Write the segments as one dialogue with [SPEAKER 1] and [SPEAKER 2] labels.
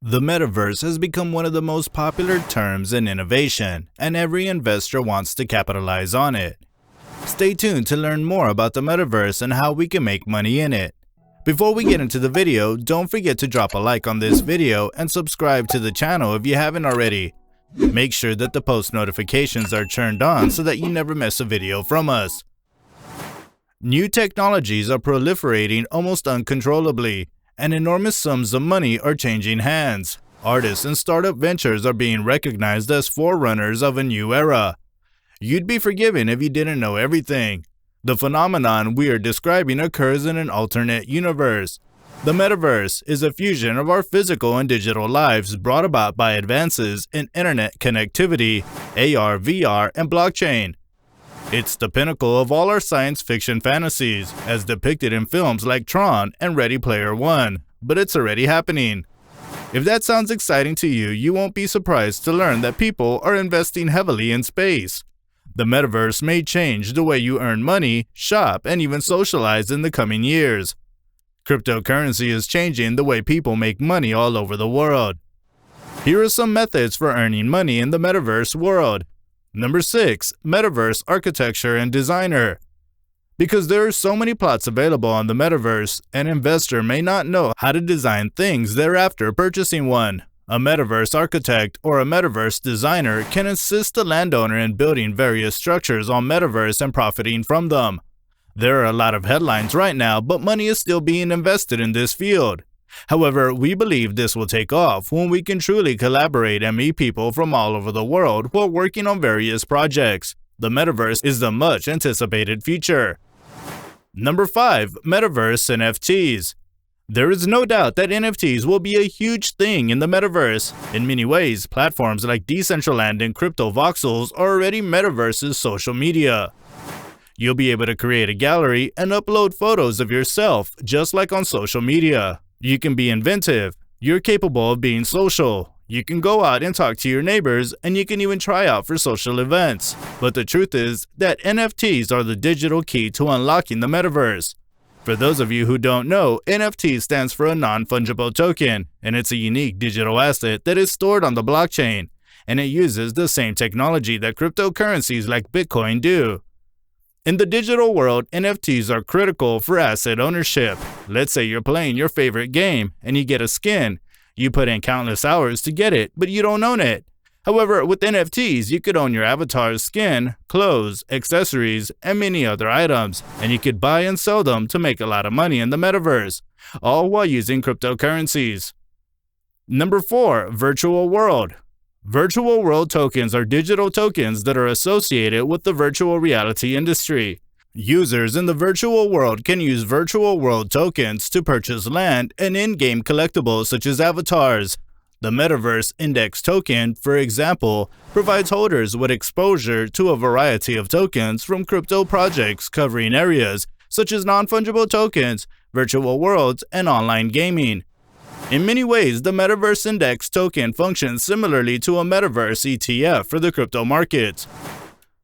[SPEAKER 1] The metaverse has become one of the most popular terms in innovation, and every investor wants to capitalize on it. Stay tuned to learn more about the metaverse and how we can make money in it. Before we get into the video, don't forget to drop a like on this video and subscribe to the channel if you haven't already. Make sure that the post notifications are turned on so that you never miss a video from us. New technologies are proliferating almost uncontrollably, and enormous sums of money are changing hands. Artists and startup ventures are being recognized as forerunners of a new era. You'd be forgiven if you didn't know everything. The phenomenon we are describing occurs in an alternate universe. The metaverse is a fusion of our physical and digital lives brought about by advances in internet connectivity, AR, VR, and blockchain. It's the pinnacle of all our science fiction fantasies, as depicted in films like Tron and Ready Player One, but it's already happening. If that sounds exciting to you, you won't be surprised to learn that people are investing heavily in space. The metaverse may change the way you earn money, shop, and even socialize in the coming years. Cryptocurrency is changing the way people make money all over the world. Here are some methods for earning money in the metaverse world. Number 6. Metaverse Architecture and Designer. Because there are so many plots available on the metaverse, an investor may not know how to design things thereafter purchasing one. A metaverse architect or a metaverse designer can assist the landowner in building various structures on metaverse and profiting from them. There are a lot of headlines right now, but money is still being invested in this field. However, we believe this will take off when we can truly collaborate and meet people from all over the world while working on various projects. The metaverse is the much anticipated future. Number 5. Metaverse NFTS. There is no doubt that NFTs will be a huge thing in the metaverse. In many ways, platforms like Decentraland and Crypto Voxels are already metaverse's social media. You'll be able to create a gallery and upload photos of yourself, just like on social media. You can be inventive. You're capable of being social. You can go out and talk to your neighbors, and you can even try out for social events. But the truth is that NFTs are the digital key to unlocking the metaverse. For those of you who don't know, NFT stands for a non-fungible token, and it's a unique digital asset that is stored on the blockchain, and it uses the same technology that cryptocurrencies like Bitcoin do. In the digital world, NFTs are critical for asset ownership. Let's say you're playing your favorite game and you get a skin. You put in countless hours to get it, but you don't own it. However, with NFTs, you could own your avatar's skin, clothes, accessories, and many other items, and you could buy and sell them to make a lot of money in the metaverse, all while using cryptocurrencies. Number 4. Virtual World. Virtual world tokens are digital tokens that are associated with the virtual reality industry. Users in the virtual world can use virtual world tokens to purchase land and in-game collectibles such as avatars. The Metaverse Index token, for example, provides holders with exposure to a variety of tokens from crypto projects covering areas such as non-fungible tokens, virtual worlds, and online gaming. In many ways, the Metaverse Index token functions similarly to a Metaverse ETF for the crypto markets.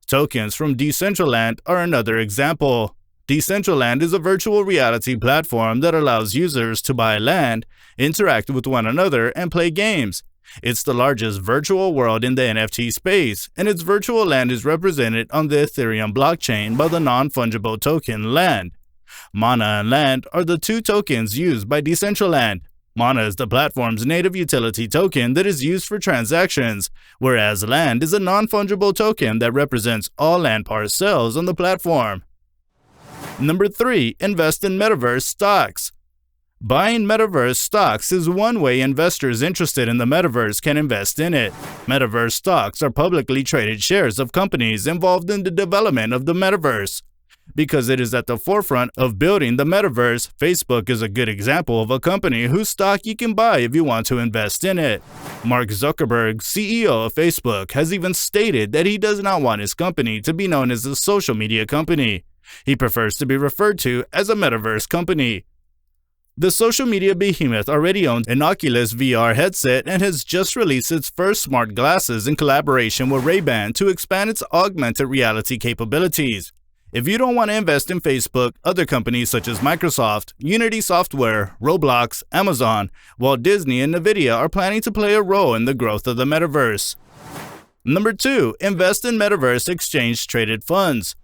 [SPEAKER 1] Tokens from Decentraland are another example. Decentraland is a virtual reality platform that allows users to buy land, interact with one another, and play games. It's the largest virtual world in the NFT space, and its virtual land is represented on the Ethereum blockchain by the non-fungible token LAND. Mana and LAND are the two tokens used by Decentraland. Mana is the platform's native utility token that is used for transactions, whereas LAND is a non-fungible token that represents all land parcels on the platform. Number 3. Invest in Metaverse stocks. Buying Metaverse stocks is one way investors interested in the Metaverse can invest in it. Metaverse stocks are publicly traded shares of companies involved in the development of the Metaverse. Because it is at the forefront of building the metaverse, Facebook is a good example of a company whose stock you can buy if you want to invest in it. Mark Zuckerberg, CEO of Facebook, has even stated that he does not want his company to be known as a social media company. He prefers to be referred to as a metaverse company. The social media behemoth already owns an Oculus VR headset and has just released its first smart glasses in collaboration with Ray-Ban to expand its augmented reality capabilities. If you don't want to invest in Facebook, other companies such as Microsoft, Unity Software, Roblox, Amazon, Walt Disney, and Nvidia are planning to play a role in the growth of the metaverse. Number 2. Invest in Metaverse exchange-traded funds.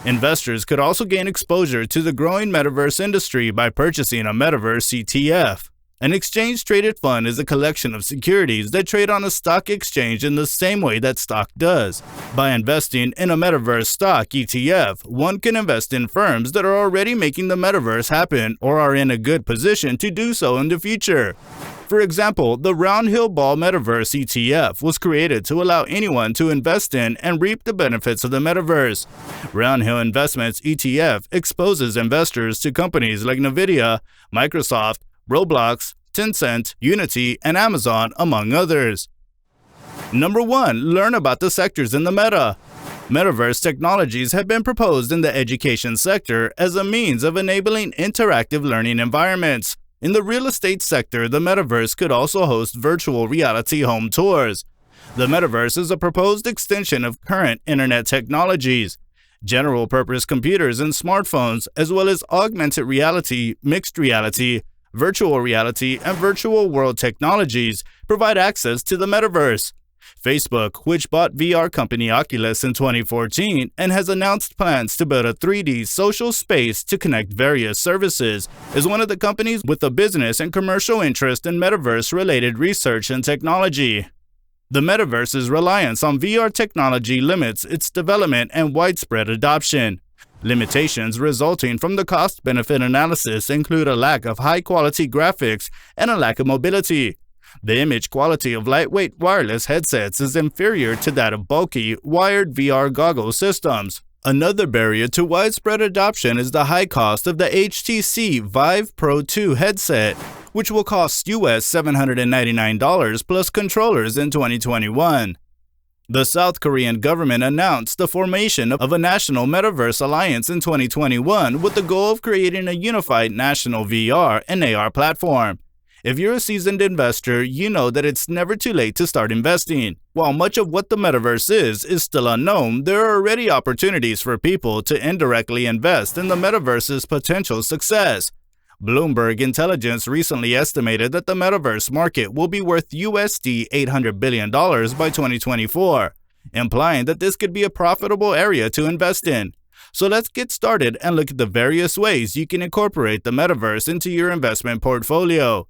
[SPEAKER 1] Investors could also gain exposure to the growing metaverse industry by purchasing a Metaverse ETF. An exchange-traded fund is a collection of securities that trade on a stock exchange in the same way that stock does. By investing in a Metaverse stock ETF, one can invest in firms that are already making the metaverse happen or are in a good position to do so in the future. For example, the Roundhill Ball Metaverse ETF was created to allow anyone to invest in and reap the benefits of the metaverse. Roundhill Investments ETF exposes investors to companies like Nvidia, Microsoft, Roblox, Tencent, Unity, and Amazon, among others. Number 1. Learn about the sectors in the meta. Metaverse technologies have been proposed in the education sector as a means of enabling interactive learning environments. In the real estate sector, the metaverse could also host virtual reality home tours. The metaverse is a proposed extension of current internet technologies. General-purpose computers and smartphones, as well as augmented reality, mixed reality, virtual reality, and virtual world technologies provide access to the metaverse. Facebook, which bought VR company Oculus in 2014 and has announced plans to build a 3D social space to connect various services, is one of the companies with a business and commercial interest in metaverse-related research and technology. The metaverse's reliance on VR technology limits its development and widespread adoption. Limitations resulting from the cost-benefit analysis include a lack of high-quality graphics and a lack of mobility. The image quality of lightweight wireless headsets is inferior to that of bulky, wired VR goggle systems. Another barrier to widespread adoption is the high cost of the HTC Vive Pro 2 headset, which will cost US $799 plus controllers in 2021. The South Korean government announced the formation of a national metaverse alliance in 2021 with the goal of creating a unified national VR and AR platform. If you're a seasoned investor, you know that it's never too late to start investing. While much of what the metaverse is still unknown, there are already opportunities for people to indirectly invest in the metaverse's potential success. Bloomberg Intelligence recently estimated that the metaverse market will be worth USD $800 billion by 2024, implying that this could be a profitable area to invest in. So let's get started and look at the various ways you can incorporate the metaverse into your investment portfolio.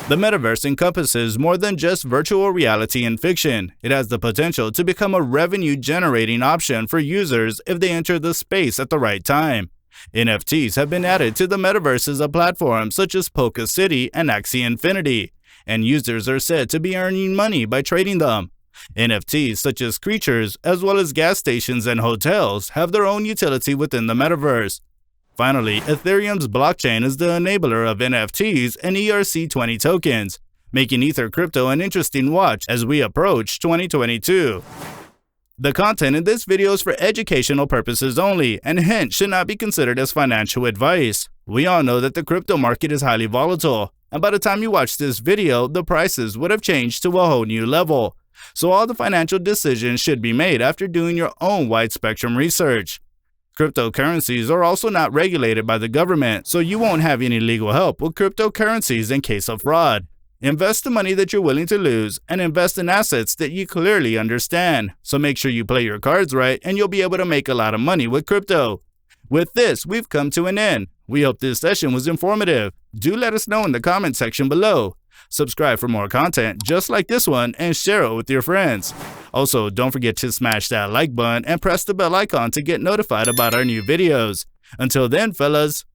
[SPEAKER 1] The metaverse encompasses more than just virtual reality and fiction. It has the potential to become a revenue-generating option for users if they enter the space at the right time. NFTs have been added to the metaverse as a platform such as Polka City and Axie Infinity, and users are said to be earning money by trading them. NFTs such as creatures, as well as gas stations and hotels, have their own utility within the metaverse. Finally, Ethereum's blockchain is the enabler of NFTs and ERC20 tokens, making Ether crypto an interesting watch as we approach 2022. The content in this video is for educational purposes only and hence should not be considered as financial advice. We all know that the crypto market is highly volatile, and by the time you watch this video, the prices would have changed to a whole new level. So all the financial decisions should be made after doing your own wide-spectrum research. Cryptocurrencies are also not regulated by the government, so you won't have any legal help with cryptocurrencies in case of fraud. Invest the money that you're willing to lose and invest in assets that you clearly understand. So make sure you play your cards right and you'll be able to make a lot of money with crypto. With this, we've come to an end. We hope this session was informative. Do let us know in the comment section below. Subscribe for more content just like this one and share it with your friends. Also, don't forget to smash that like button and press the bell icon to get notified about our new videos. Until then, fellas,